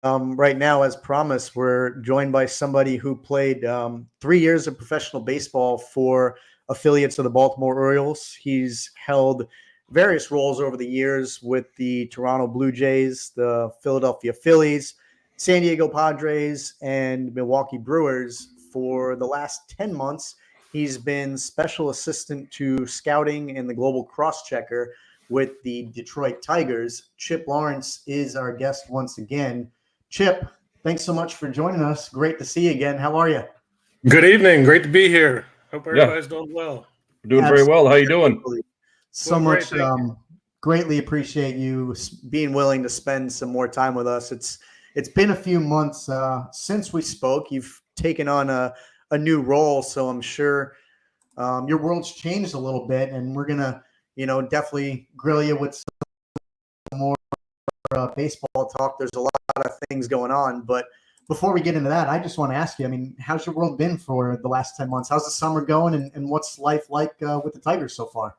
Right now, as promised, we're joined by somebody who played 3 years of professional baseball for affiliates of the Baltimore Orioles. He's held various roles over the years with the Toronto Blue Jays, the Philadelphia Phillies, San Diego Padres, and Milwaukee Brewers. For the last 10 months, he's been special assistant to scouting and the global cross checker with the Detroit Tigers. Chip Lawrence is our guest once again. Chip, thanks so much for joining us. Great to see you again. How are you? Good evening. Great to be here. Hope Yeah, everybody's doing well. doing very well. How you doing? Absolutely. So Doing great. much. Thank you. Greatly appreciate you being willing to spend some more time with us. It's been a few months since we spoke. You've taken on a new role, so I'm sure your world's changed a little bit, and we're gonna definitely grill you with some more baseball talk. There's a lot of things going on, but before we get into that, I just want to ask you, I mean, how's your world been for the last 10 months? How's the summer going, and what's life like with the Tigers so far?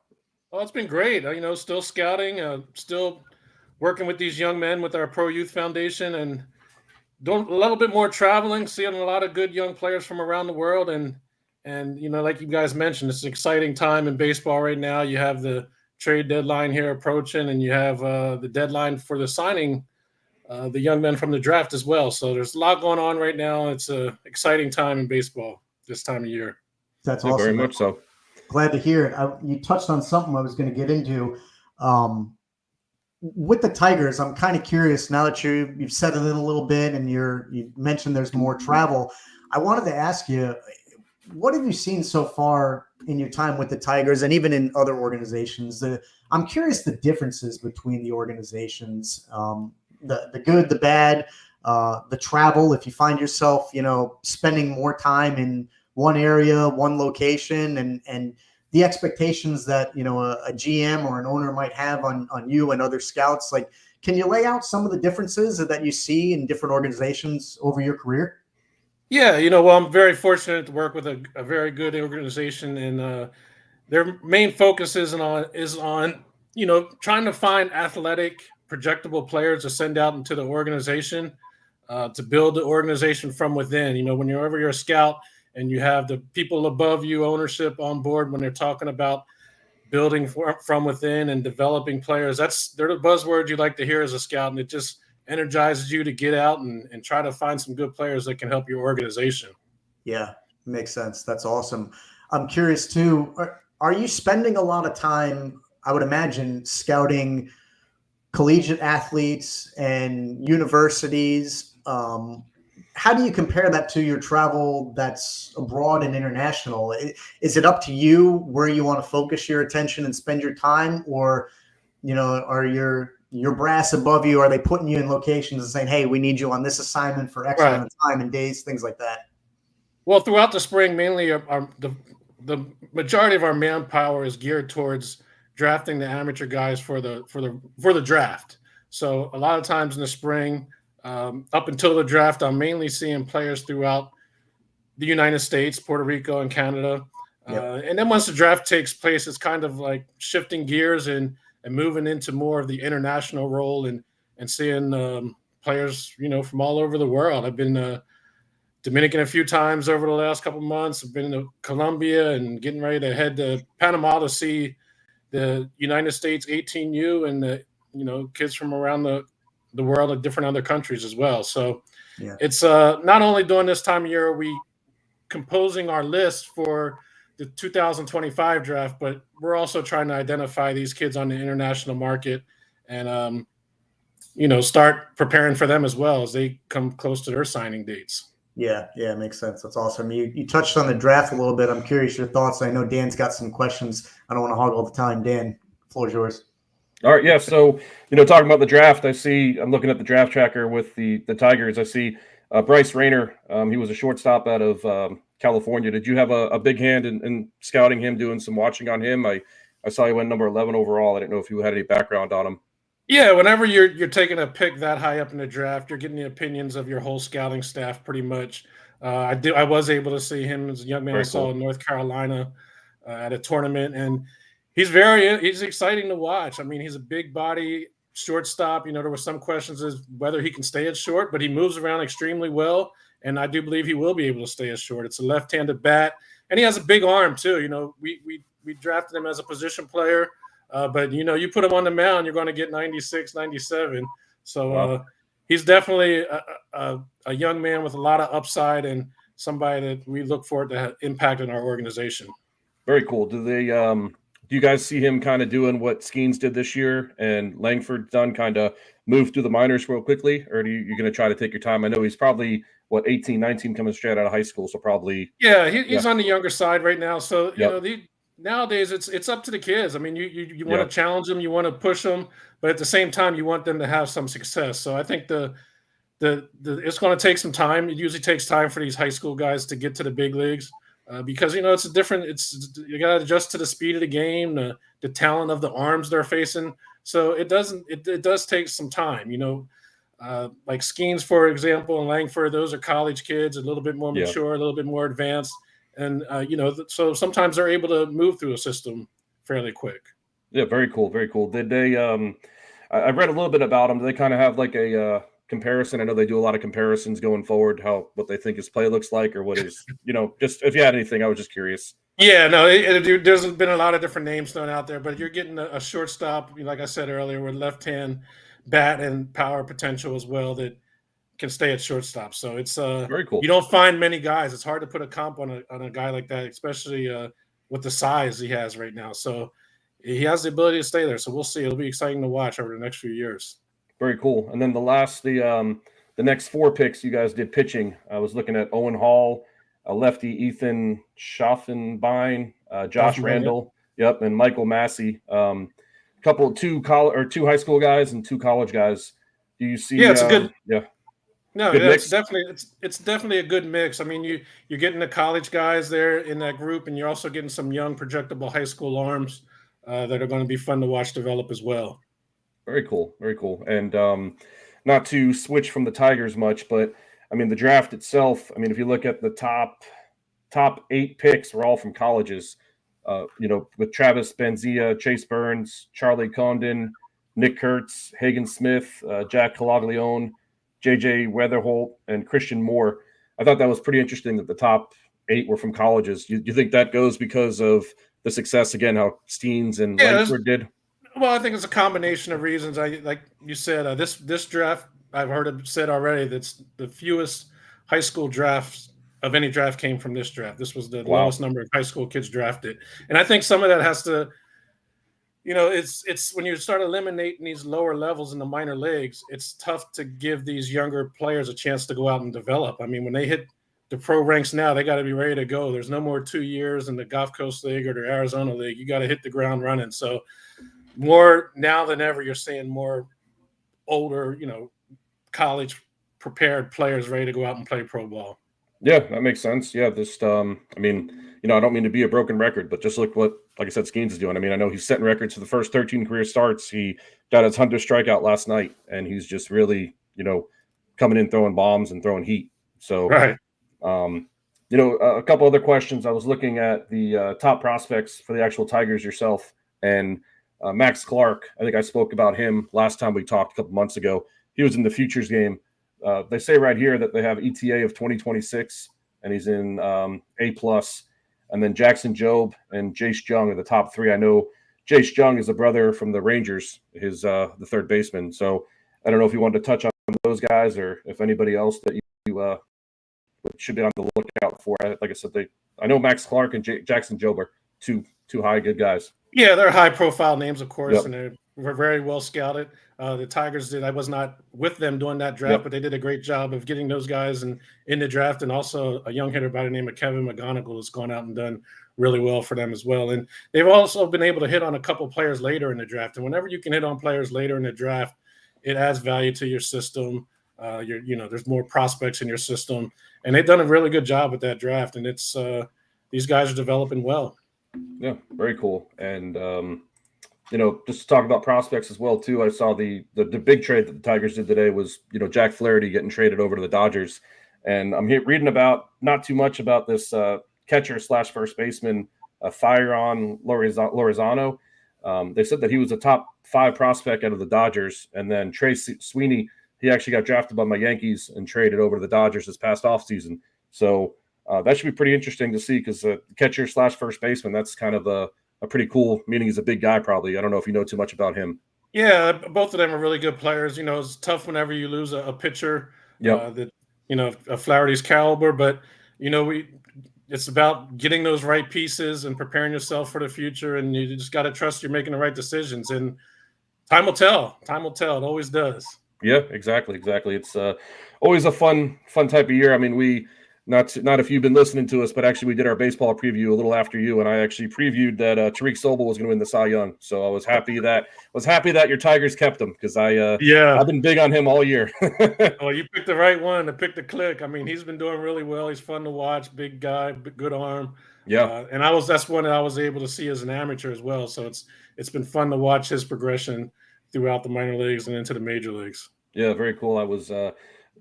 Well, it's been great. Still scouting, still working with these young men with our Pro Youth Foundation, and doing a little bit more traveling, seeing a lot of good young players from around the world. And like you guys mentioned, it's an exciting time in baseball right now. You have the trade deadline here approaching, and you have the deadline for the signing the young men from the draft as well. So there's a lot going on right now. It's an exciting time in baseball this time of year. That's Yeah, awesome. very much so. Glad to hear it. You touched on something I was going to get into. With the Tigers, I'm kind of curious now that you've settled in a little bit and you mentioned there's more travel. I wanted to ask you, what have you seen so far in your time with the Tigers and even in other organizations? I'm curious the differences between the organizations, the good, the bad, the travel. If you find yourself, spending more time in one area, one location, and the expectations that a GM or an owner might have on you and other scouts. Like, can you lay out some of the differences that you see in different organizations over your career? Yeah, well, I'm very fortunate to work with a very good organization, and their main focus is on trying to find athletic, projectable players to send out into the organization to build the organization from within. Whenever you're a scout and you have the people above you, ownership on board, when they're talking about building from within and developing players, they're the buzzwords you like to hear as a scout, and it just energizes you to get out and try to find some good players that can help your organization. Yeah, makes sense. That's awesome. I'm curious too. Are you spending a lot of time, I would imagine, scouting collegiate athletes and universities? How do you compare that to your travel that's abroad and international? Is it up to you where you want to focus your attention and spend your time, or are your brass above you, are they putting you in locations and saying, hey, we need you on this assignment for X amount of time and days, things like that? Well, throughout the spring, mainly the majority of our manpower is geared towards drafting the amateur guys for the draft. So a lot of times in the spring, up until the draft, I'm mainly seeing players throughout the United States, Puerto Rico, and Canada. Yep. And then once the draft takes place, it's kind of like shifting gears and moving into more of the international role and seeing players, from all over the world. I've been Dominican a few times over the last couple of months. I've been to Colombia and getting ready to head to Panama to see the United States 18U and the kids from around the world of different other countries as well. So Yeah. it's not only during this time of year are we composing our list for the 2025 draft, but we're also trying to identify these kids on the international market and start preparing for them as well as they come close to their signing dates. Yeah, makes sense. That's awesome. You touched on the draft a little bit. I'm curious your thoughts. I know Dan's got some questions. I don't want to hog all the time. Dan, the floor is yours. All right, yeah. So, talking about the draft, I'm looking at the draft tracker with the Tigers. I see Bryce Rayner. He was a shortstop out of California. Did you have a big hand in scouting him, doing some watching on him? I saw he went number 11 overall. I didn't know if you had any background on him. Yeah, whenever you're taking a pick that high up in the draft, you're getting the opinions of your whole scouting staff pretty much. I was able to see him as a young man. Very I saw cool. in North Carolina at a tournament, and he's exciting to watch. I mean, he's a big body, shortstop. You know, there were some questions as whether he can stay at short, but he moves around extremely well, and I do believe he will be able to stay at short. It's a left-handed bat, and he has a big arm too. You know, we drafted him as a position player, but you know, you put him on the mound, you're going to get 96, 97. So Wow. he's definitely a young man with a lot of upside and somebody that we look forward to have impact in our organization. Very cool. Do you guys see him kind of doing what Skeens did this year and Langford done, kind of move through the minors real quickly, or you're going to try to take your time? I know he's probably 18, 19 coming straight out of high school, so probably. Yeah, he's on the younger side right now. So you Yep. know, nowadays it's up to the kids. I mean, you want Yep. to challenge them, you want to push them, but at the same time, you want them to have some success. So I think the it's going to take some time. It usually takes time for these high school guys to get to the big leagues because you know it's you got to adjust to the speed of the game, the talent of the arms they're facing. So it does take some time. You know, like Skeens, for example, and Langford, those are college kids, a little bit more Yeah. mature, a little bit more advanced, and you know, so sometimes they're able to move through a system fairly quick. Yeah, very cool, very cool. Did they? I read a little bit about them. Do they kind of have like a comparison? I know they do a lot of comparisons going forward, what they think his play looks like, or what is, you know, just if you had anything, I was just curious. Yeah, no, there's been a lot of different names thrown out there, but you're getting a shortstop, like I said earlier, with left-hand bat and power potential as well that can stay at shortstop. So it's Very cool. you don't find many guys. It's hard to put a comp on a guy like that, especially with the size he has right now. So he has the ability to stay there. So we'll see. It'll be exciting to watch over the next few years. Very cool. And then the next 4 picks you guys did pitching. I was looking at Owen Hall, lefty Ethan Schaffenbein, Josh Schaffenbein, Randall, yep, and Michael Massey. Two high school guys and 2 college guys. Do you see? Yeah, it's a good. Yeah. No, Good yeah, mix? it's definitely a good mix. I mean, you're getting the college guys there in that group, and you're also getting some young projectable high school arms that are going to be fun to watch develop as well. Very cool. Very cool. And not to switch from the Tigers much, but I mean the draft itself. I mean, if you look at the top 8 picks, were all from colleges. You know, with Travis Benzia, Chase Burns, Charlie Condon, Nick Kurtz, Hagen Smith, Jack Calaglione, JJ Weatherholt, and Christian Moore. I thought that was pretty interesting that the top 8 were from colleges. You think that goes because of the success, again, how Steens and Langford did? Well, I think it's a combination of reasons. Like you said, this draft, I've heard it said already, that's the fewest high school drafts of any draft came from this draft. This was the lowest number of high school kids drafted. And I think some of that has to, you know, it's when you start eliminating these lower levels in the minor leagues, it's tough to give these younger players a chance to go out and develop. I mean, when they hit the pro ranks now, they got to be ready to go. There's no more 2 years in the Gulf Coast League or the Arizona League. You got to hit the ground running. So more now than ever, you're seeing more older, you know, college prepared players ready to go out and play pro ball. Yeah, that makes sense. Yeah, I mean, you know, I don't mean to be a broken record, but just look what, like I said, Skeens is doing. I mean, I know he's setting records for the first 13 career starts. He got his 100th strikeout last night, and he's just really, you know, coming in throwing bombs and throwing heat. So, right. You know, a couple other questions. I was looking at the top prospects for the actual Tigers yourself, and Max Clark. I think I spoke about him last time we talked a couple months ago. He was in the futures game. They say right here that they have ETA of 2026, and he's in A+. And then Jackson Jobe and Jace Jung are the top 3. I know Jace Jung is a brother from the Rangers, his the third baseman. So I don't know if you wanted to touch on those guys or if anybody else that you should be on the lookout for. Like I said, I know Max Clark and Jackson Jobe are two high good guys. Yeah, they're high profile names, of course, Yep. and they're very well scouted. The Tigers did. I was not with them during that draft, Yep. but they did a great job of getting those guys in the draft, and also a young hitter by the name of Kevin McGonigal has gone out and done really well for them as well. And they've also been able to hit on a couple players later in the draft. And whenever you can hit on players later in the draft, it adds value to your system. There's more prospects in your system, and they've done a really good job with that draft. And it's these guys are developing well. Yeah, very cool. And just to talk about prospects as well too. I saw the big trade that the Tigers did today was, Jack Flaherty getting traded over to the Dodgers. And I'm reading about not too much about this catcher / first baseman, Firon Lorizano. They said that he was a top 5 prospect out of the Dodgers, and then Trey Sweeney, he actually got drafted by my Yankees and traded over to the Dodgers this past offseason. So that should be pretty interesting to see, because catcher / first baseman, that's kind of a pretty cool, meaning he's a big guy probably. I don't know if you know too much about him. Yeah, both of them are really good players. It's tough whenever you lose a pitcher that of Flaherty's caliber, but it's about getting those right pieces and preparing yourself for the future, and you just got to trust you're making the right decisions. And time will tell. Time will tell. It always does. Yeah, exactly. It's always a fun type of year. I mean, we not if you've been listening to us, but actually we did our baseball preview a little after you, and I actually previewed that Tariq Sobel was going to win the Cy Young. So I was happy that your Tigers kept him, because I've been big on him all year. Well, you picked the right one to pick the click. I mean, he's been doing really well. He's fun to watch. Big guy, good arm. Yeah, and that's one that I was able to see as an amateur as well. So it's been fun to watch his progression throughout the minor leagues and into the major leagues. Yeah, very cool. I was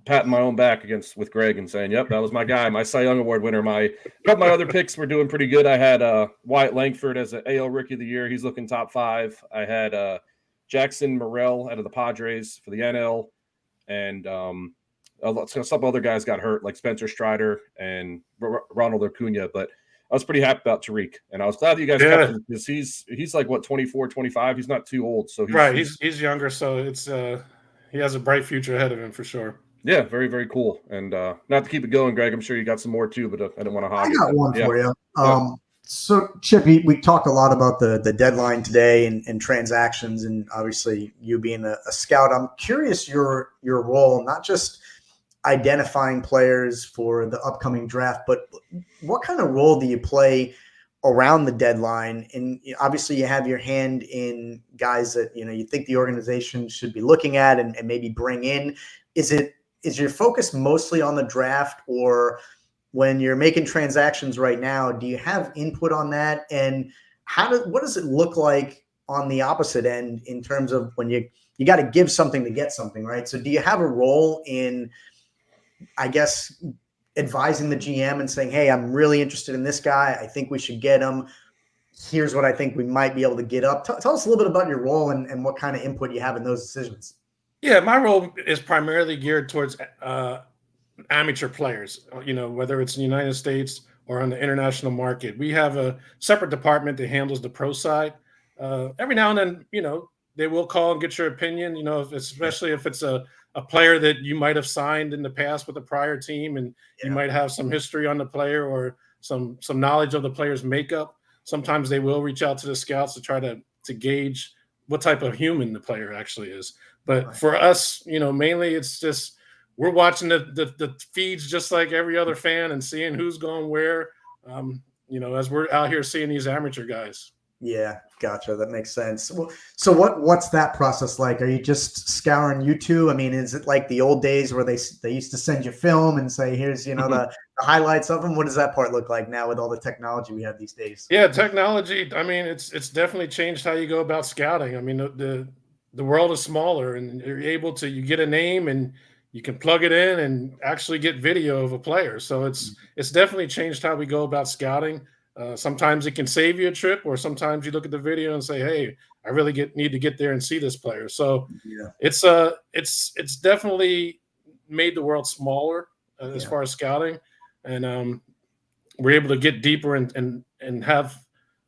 patting my own back with Greg and saying, "Yep, that was my guy, my Cy Young Award winner." My other picks were doing pretty good. I had Wyatt Langford as an AL Rookie of the Year. He's looking top 5. I had Jackson Morrell out of the Padres for the NL, and some other guys got hurt, like Spencer Strider and Ronald Acuna. But I was pretty happy about Tariq, and I was glad that you guys kept him, because he's like, what, 24, 25? He's not too old. So he's younger, so it's he has a bright future ahead of him for sure. Yeah, very, very cool. And not to keep it going, Greg, I'm sure you got some more too, but I don't want to hog it. I got one for you. So, Chip, we talked a lot about the deadline today and transactions, and obviously you being a scout. I'm curious your role, not just identifying players for the upcoming draft, but what kind of role do you play around the deadline? And obviously you have your hand in guys that you think the organization should be looking at and maybe bring in. Is your focus mostly on the draft, or when you're making transactions right now, do you have input on that? And what does it look like on the opposite end in terms of when you got to give something to get something, right? So do you have a role in, I guess, advising the GM and saying, "Hey, I'm really interested in this guy. I think we should get him. Here's what I think we might be able to get up." Tell us a little bit about your role and what kind of input you have in those decisions. Yeah, my role is primarily geared towards amateur players, whether it's in the United States or on the international market. We have a separate department that handles the pro side. Every now and then, they will call and get your opinion, especially if it's a player that you might have signed in the past with a prior team, and you might have some history on the player or some knowledge of the player's makeup. Sometimes they will reach out to the scouts to try to gauge what type of human the player actually is. But for us, mainly it's just we're watching the feeds just like every other fan and seeing who's going where, as we're out here seeing these amateur guys. Yeah, gotcha. That makes sense. So what's that process like? Are you just scouring YouTube? I mean, is it like the old days where they used to send you film and say, "Here's the highlights of them"? What does that part look like now with all the technology we have these days? Yeah, technology. I mean, it's definitely changed how you go about scouting. I mean, the world is smaller, and you're able to get a name and you can plug it in and actually get video of a player. So it's definitely changed how we go about scouting. Sometimes it can save you a trip, or sometimes you look at the video and say, "Hey, I really need to get there and see this player." So it's definitely made the world smaller as far as scouting, and we're able to get deeper and have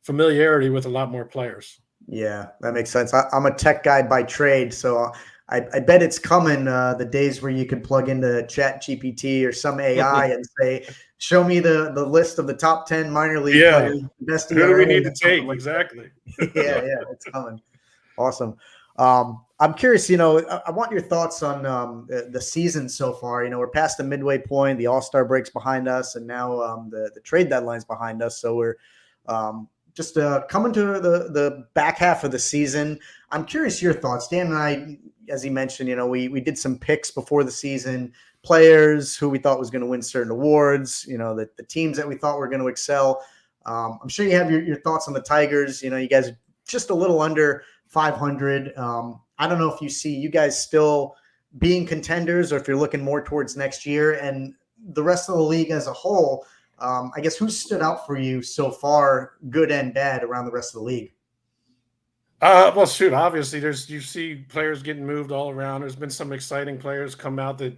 familiarity with a lot more players. Yeah, that makes sense. I'm a tech guy by trade, so I bet it's coming, the days where you can plug into Chat GPT or some AI and say, "Show me the list of the top 10 minor league players." Best Who do we need to take? Exactly. Yeah, it's coming. Awesome. I'm curious, I want your thoughts on the season so far. We're past the midway point, the All-Star break's behind us, and now the trade deadline's behind us. So we're just coming to the back half of the season. I'm curious your thoughts. Dan and I, as he mentioned, we did some picks before the season, players who we thought was going to win certain awards, the teams that we thought were going to excel. I'm sure you have your thoughts on the Tigers. You guys are just a little under 500. I don't know if you see you guys still being contenders or if you're looking more towards next year, and the rest of the league as a whole. I guess who stood out for you so far, good and bad, around the rest of the league? Well, shoot, obviously, you see players getting moved all around. There's been some exciting players come out that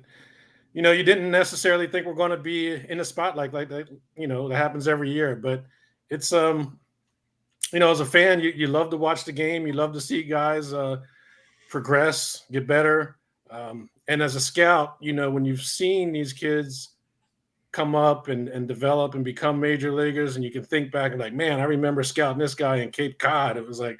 you didn't necessarily think were going to be in the spotlight like that. That happens every year, but it's as a fan, you love to watch the game. You love to see guys progress, get better. And as a scout, when you've seen these kids come up and develop and become major leaguers, and you can think back and like, man, I remember scouting this guy in Cape Cod. It was like,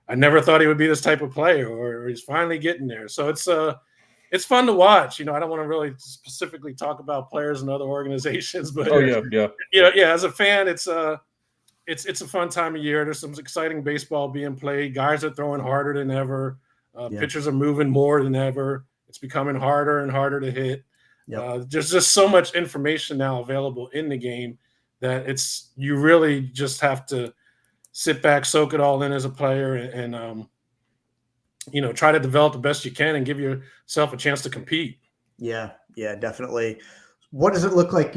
I never thought he would be this type of player, or he's finally getting there. So it's fun to watch. I don't want to really specifically talk about players in other organizations, but yeah. As a fan, it's a fun time of year. There's some exciting baseball being played. Guys are throwing harder than ever. Pitchers are moving more than ever. It's becoming harder and harder to hit. Yep. There's just so much information now available in the game that you really just have to sit back, soak it all in as a player, and try to develop the best you can and give yourself a chance to compete. Yeah, definitely. What does it look like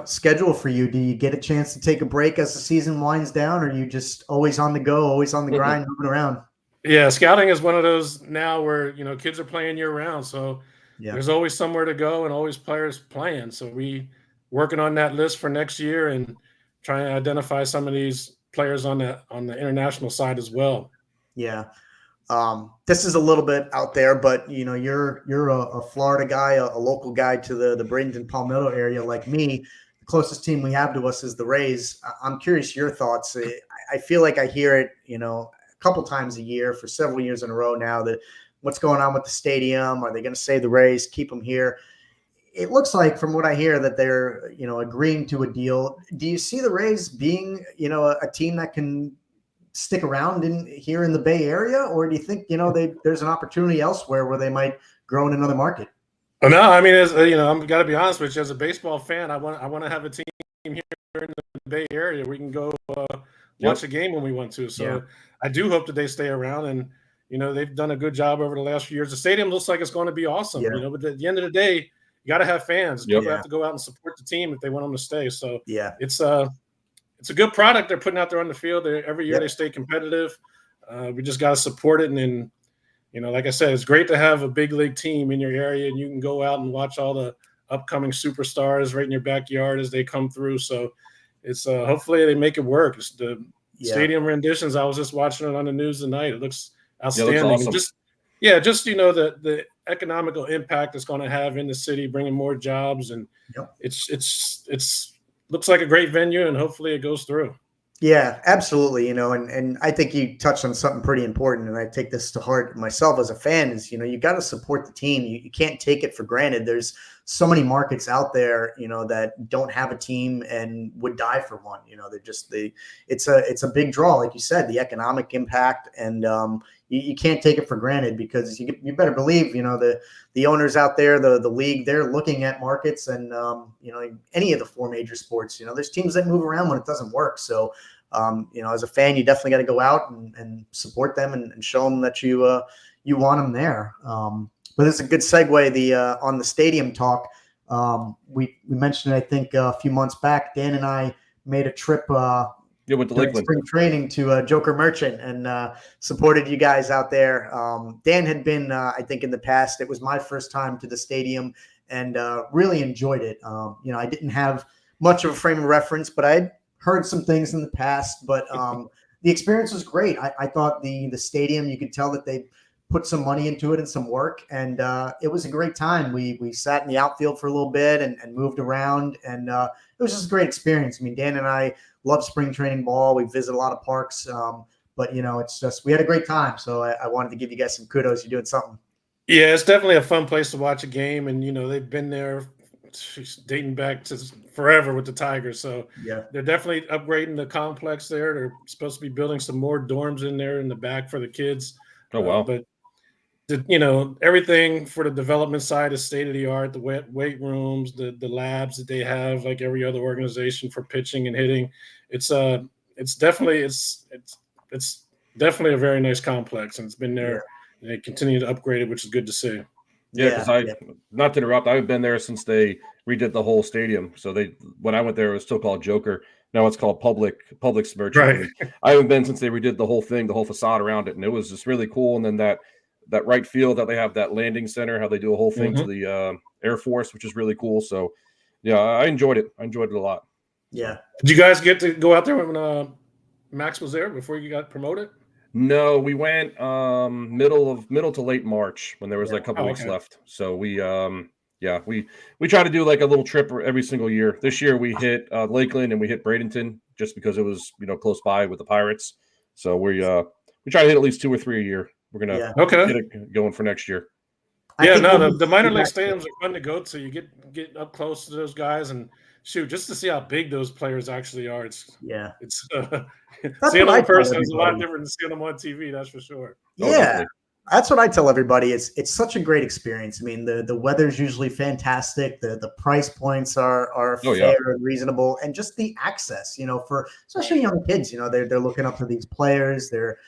schedule for you? Do you get a chance to take a break as the season winds down, or are you just always on the go, always on the grind, moving around? Yeah, scouting is one of those now where kids are playing year round, so there's always somewhere to go and always players playing. So we working on that list for next year and trying to identify some of these players on the international side as well. Yeah. This is a little bit out there, but you're a Florida guy, a local guy to the Bradenton Palmetto area like me. The closest team we have to us is the Rays. I'm curious your thoughts. I feel like I hear it, a couple times a year for several years in a row now, that what's going on with the stadium? Are they going to save the Rays, keep them here? It looks like, from what I hear, that they're, agreeing to a deal. Do you see the Rays being, a team that can stick around here in the Bay Area, or do you think, there's an opportunity elsewhere where they might grow in another market? No, I mean, I'm got to be honest with you. As a baseball fan, I want to have a team here in the Bay Area. We can go watch a game when we want to. So I do hope that they stay around, and they've done a good job over the last few years. The stadium looks like it's going to be awesome. But at the end of the day, you got to have fans. People have to go out and support the team if they want them to stay. So it's a good product they're putting out there on the field. Every year they stay competitive. We just got to support it. And like I said, it's great to have a big league team in your area, and you can go out and watch all the upcoming superstars right in your backyard as they come through. So it's hopefully they make it work. It's the stadium renditions. I was just watching it on the news tonight. It looks outstanding. It looks awesome. Just the economical impact it's going to have in the city, bringing more jobs, and it's looks like a great venue, and hopefully it goes through. Yeah, absolutely. And I think you touched on something pretty important, and I take this to heart myself as a fan, is, you got to support the team. You can't take it for granted. There's so many markets out there, that don't have a team and would die for one. It's a big draw, like you said, the economic impact, and you can't take it for granted, because you better believe, the owners out there, the league, they're looking at markets, and any of the four major sports, there's teams that move around when it doesn't work. So, as a fan, you definitely got to go out and support them and show them that you want them there. But it's a good segue. On the stadium talk, we mentioned it, I think, a few months back. Dan and I made a trip with the during spring training to Joker Merchant, and supported you guys out there. Dan had been, I think, in the past. It was my first time to the stadium, and really enjoyed it. I didn't have much of a frame of reference, but I'd heard some things in the past. But the experience was great. I thought the stadium, you could tell that they put some money into it and some work, and it was a great time. We sat in the outfield for a little bit and moved around, and it was just a great experience. I mean, Dan and I love spring training ball. We visit a lot of parks, but it's just, we had a great time. So I wanted to give you guys some kudos. You're doing something. Yeah, it's definitely a fun place to watch a game, and they've been there dating back to forever with the Tigers. So they're definitely upgrading the complex there. They're supposed to be building some more dorms in there in the back for the kids. Oh wow! But everything for the development side is state of the art. The weight rooms, the labs that they have, like every other organization for pitching and hitting. It's definitely a very nice complex, and it's been there. And they continue to upgrade it, which is good to see. Yeah, because not to interrupt, I've been there since they redid the whole stadium. So when I went there, it was still called Joker. Now it's called public submerging. Right. I haven't been since they redid the whole thing, the whole facade around it, and it was just really cool. And then that right field that they have, that landing center, how they do a whole thing to the Air Force, which is really cool. So yeah, I enjoyed it. I enjoyed it a lot. Yeah. Did you guys get to go out there when Max was there before you got promoted? No, we went middle to late March when there was like a couple weeks left. So we try to do like a little trip every single year. This year we hit Lakeland and we hit Bradenton just because it was close by with the Pirates. So we try to hit at least 2 or 3 a year. We're gonna get it going for next year. The minor league stadiums are fun to go to. You get up close to those guys and shoot, just to see how big those players actually are. It's seeing them in person is a lot different than seeing them on TV. That's for sure. Yeah, that's what I tell everybody. It's such a great experience. I mean, the weather's usually fantastic. The price points are fair and reasonable, and just the access. For especially young kids, they're looking up to these players. They're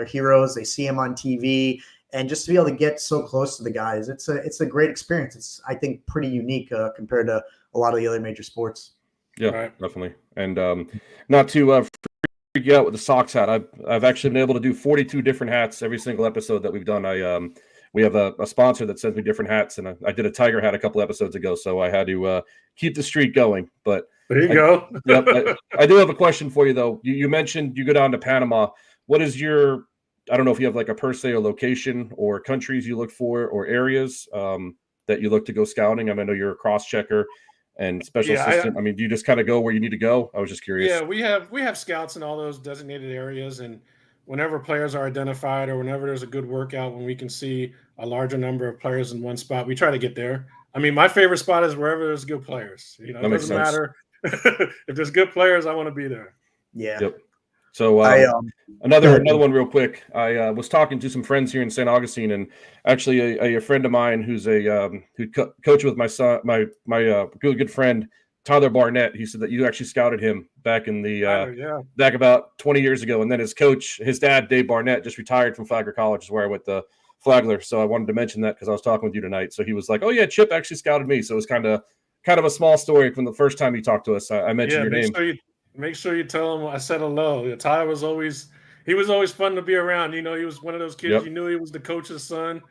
heroes. They see them on TV. And just to be able to get so close to the guys, it's a great experience. It's, I think, pretty unique compared to a lot of the other major sports. Yeah, definitely. And not to freak you out with the Sox hat, I've actually been able to do 42 different hats every single episode that we've done. We have a sponsor that sends me different hats, and I did a Tiger hat a couple episodes ago, so I had to keep the streak going. But there you go. I do have a question for you, though. You mentioned you go down to Panama. What is your I don't know if you have like a per se or location or countries you look for or areas that you look to go scouting. I mean, I know you're a cross checker and special assistant. I mean, do you just kind of go where you need to go? I was just curious. Yeah, we have scouts in all those designated areas, and whenever players are identified or whenever there's a good workout, when we can see a larger number of players in one spot, we try to get there. I mean, my favorite spot is wherever there's good players. It doesn't matter. If there's good players, I want to be there. Yeah. Yep. So another one real quick. I was talking to some friends here in St. Augustine, and actually a friend of mine who's who coached with my son, my really good friend Tyler Barnett. He said that you actually scouted him back in the back about 20 years ago, and then his coach, his dad, Dave Barnett, just retired from Flagler College, is where I went to Flagler. So I wanted to mention that because I was talking with you tonight. So he was like, "Oh yeah, Chip actually scouted me." So it was kind of a small story from the first time he talked to us. I mentioned your name. Make sure you tell him I said hello. Ty was always fun to be around. He was one of those kids. You knew he was the coach's son,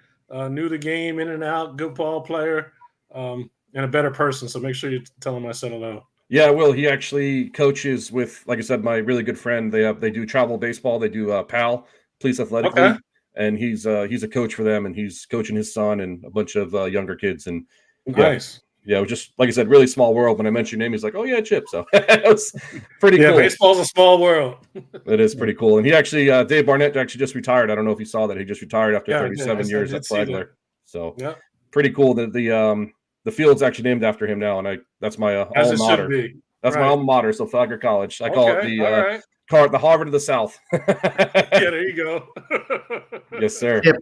knew the game in and out, good ball player, and a better person. So make sure you tell him I said hello. Yeah, I will. He actually coaches with, like I said, my really good friend. They do travel baseball. They do PAL, Police Athletic League, and he's a coach for them, and he's coaching his son and a bunch of younger kids. And nice. Yeah, it was just, like I said, really small world. When I mentioned your name, he's like, "Oh yeah, Chip." So it was pretty cool. Yeah, baseball's a small world. It is pretty cool. And he actually, Dave Barnett actually just retired. I don't know if you saw that. He just retired after 37 years at Flagler. So pretty cool that the field's actually named after him now, and that's my alma mater. That's my alma mater. So Flagler College. I call it the Harvard of the South. Yeah, there you go. Yes, sir. Chip,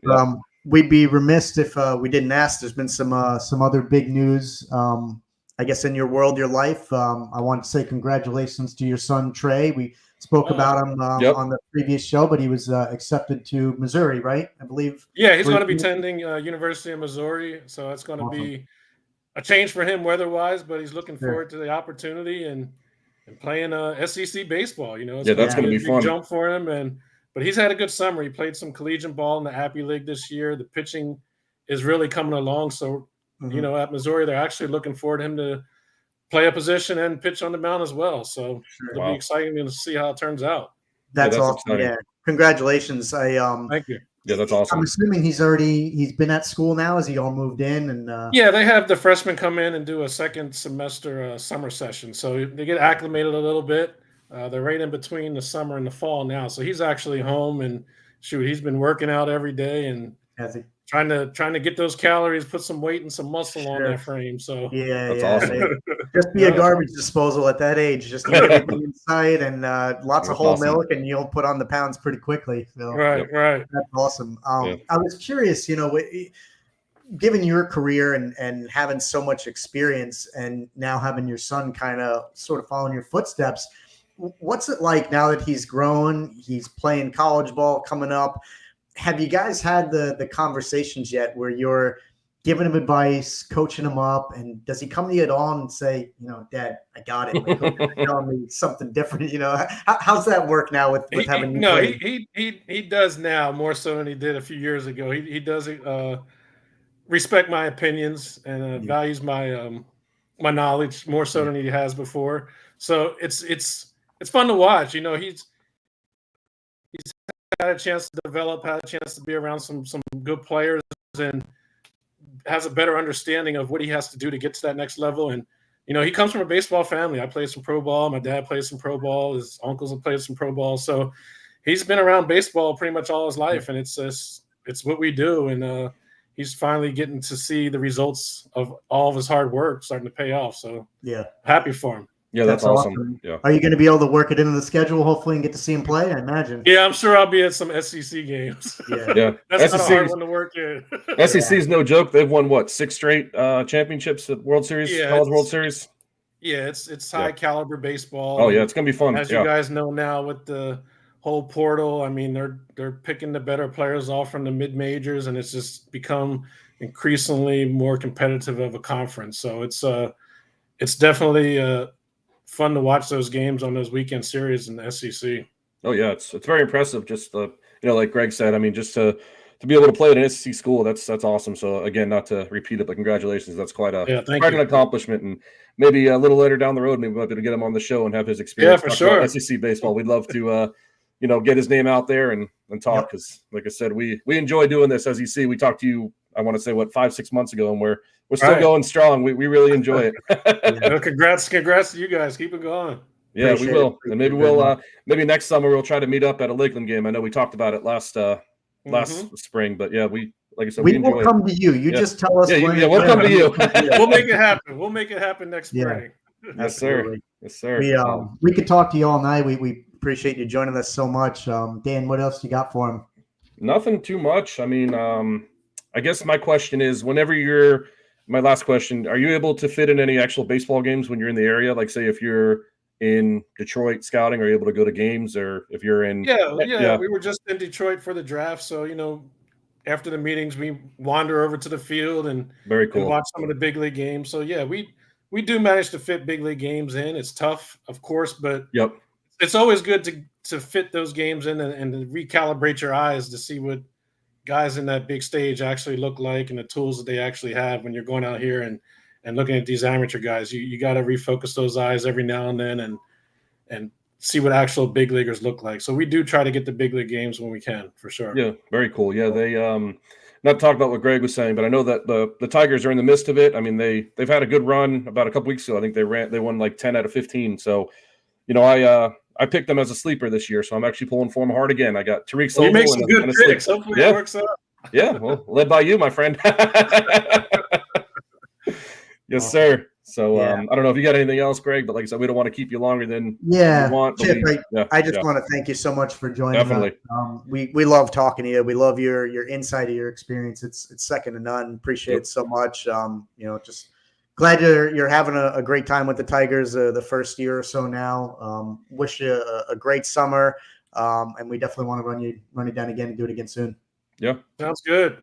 we'd be remiss if we didn't ask. There's been some other big news, I guess, in your world, your life. I want to say congratulations to your son, Trey. We spoke about him on the previous show, but he was accepted to Missouri, right? I believe. Yeah, he's going to be attending University of Missouri, so it's going to be a change for him weather-wise, but he's looking forward to the opportunity and playing SEC baseball. It's that's going to be fun. Big jump for him, but he's had a good summer. He played some collegiate ball in the Appy League this year. The pitching is really coming along. So, at Missouri, they're actually looking forward to him to play a position and pitch on the mound as well. So it'll be exciting to see how it turns out. That's awesome. Exciting. Yeah. Congratulations. Thank you. Yeah, that's awesome. I'm assuming he's been at school now. Has he all moved in? And yeah, they have the freshmen come in and do a second semester summer session. So they get acclimated a little bit. They're right in between the summer and the fall now. So he's actually home, and he's been working out every day and trying to get those calories, put some weight and some muscle on that frame. So that's awesome. Just be a garbage disposal at that age. Just eat everything inside and lots of whole milk, and you'll put on the pounds pretty quickly. So right. That's awesome. I was curious, given your career and having so much experience, and now having your son kind of sort of following your footsteps. What's it like now that he's grown? He's playing college ball coming up. Have you guys had the conversations yet where you're giving him advice, coaching him up, and does he come to you at all and say, Dad, I got it. My coach is telling me something different. How's that work now with having you no, play? he does now more so than he did a few years ago. He does respect my opinions and values my my knowledge more so than he has before. So it's fun to watch. He's had a chance to develop, had a chance to be around some good players, and has a better understanding of what he has to do to get to that next level. And he comes from a baseball family. I played some pro ball. My dad plays some pro ball. His uncles have played some pro ball. So he's been around baseball pretty much all his life, and it's what we do. And he's finally getting to see the results of all of his hard work starting to pay off. So happy for him. Yeah, that's awesome. Yeah. Are you going to be able to work it into the schedule, hopefully, and get to see him play? I imagine. Yeah, I'm sure I'll be at some SEC games. Yeah. That's not a hard one to work in. SEC is no joke. They've won what, 6 straight championships at World Series, College World Series. Yeah, it's high caliber baseball. Oh yeah, it's gonna be fun. As you guys know now with the whole portal, I mean they're picking the better players off from the mid majors, and it's just become increasingly more competitive of a conference. So it's definitely fun to watch those games on those weekend series in the SEC. Oh yeah, it's very impressive. Just like Greg said, I mean, just to be able to play at an SEC school, that's awesome. So again, not to repeat it, but congratulations. That's quite an accomplishment. And maybe a little later down the road, maybe we'll be able to get him on the show and have his experience. Yeah, for sure. SEC baseball. We'd love to get his name out there and talk, because like I said, we enjoy doing this. As you see, we talked to you, I want to say 5-6 months ago, and we're still going strong. We really enjoy it. Well, congrats to you guys. Keep it going. Yeah, we will. And maybe maybe next summer we'll try to meet up at a Lakeland game. I know we talked about it last spring, but yeah, like I said, we will come to you. You just tell us. Yeah, we'll come to you. We'll make it happen. We'll make it happen next spring. Yes, sir. Yes, sir. We could talk to you all night. We appreciate you joining us so much. Dan, what else you got for him? Nothing too much. I mean, I guess my question is, my last question, are you able to fit in any actual baseball games when you're in the area? Like, say, if you're in Detroit scouting, are you able to go to games? Or if you're in we were just in Detroit for the draft, so after the meetings we wander over to the field and very cool and watch some of the big league games. So yeah, we do manage to fit big league games in. It's tough, of course, but it's always good to fit those games in and to recalibrate your eyes to see what guys in that big stage actually look like and the tools that they actually have when you're going out here and looking at these amateur guys. You got to refocus those eyes every now and then and see what actual big leaguers look like. So we do try to get the big league games when we can, for sure. Yeah, very cool. Yeah, they not to talk about what Greg was saying, but I know that the Tigers are in the midst of it. I mean, they've had a good run about a couple weeks ago. I think they won like 10 out of 15. So, I picked them as a sleeper this year, so I'm actually pulling for them hard again. I got Tariq Sobel. You make some good picks. Hopefully it works out. Yeah, well, led by you, my friend. Yes, sir. So I don't know if you got anything else, Greg, but like I said, we don't want to keep you longer than you want. Chip, I just want to thank you so much for joining us. We love talking to you. We love your insight of your experience. It's second to none. Appreciate it so much. Just glad you're having a great time with the Tigers the first year or so now. Wish you a great summer, and we definitely want to run you down again and do it again soon. Yeah, sounds good.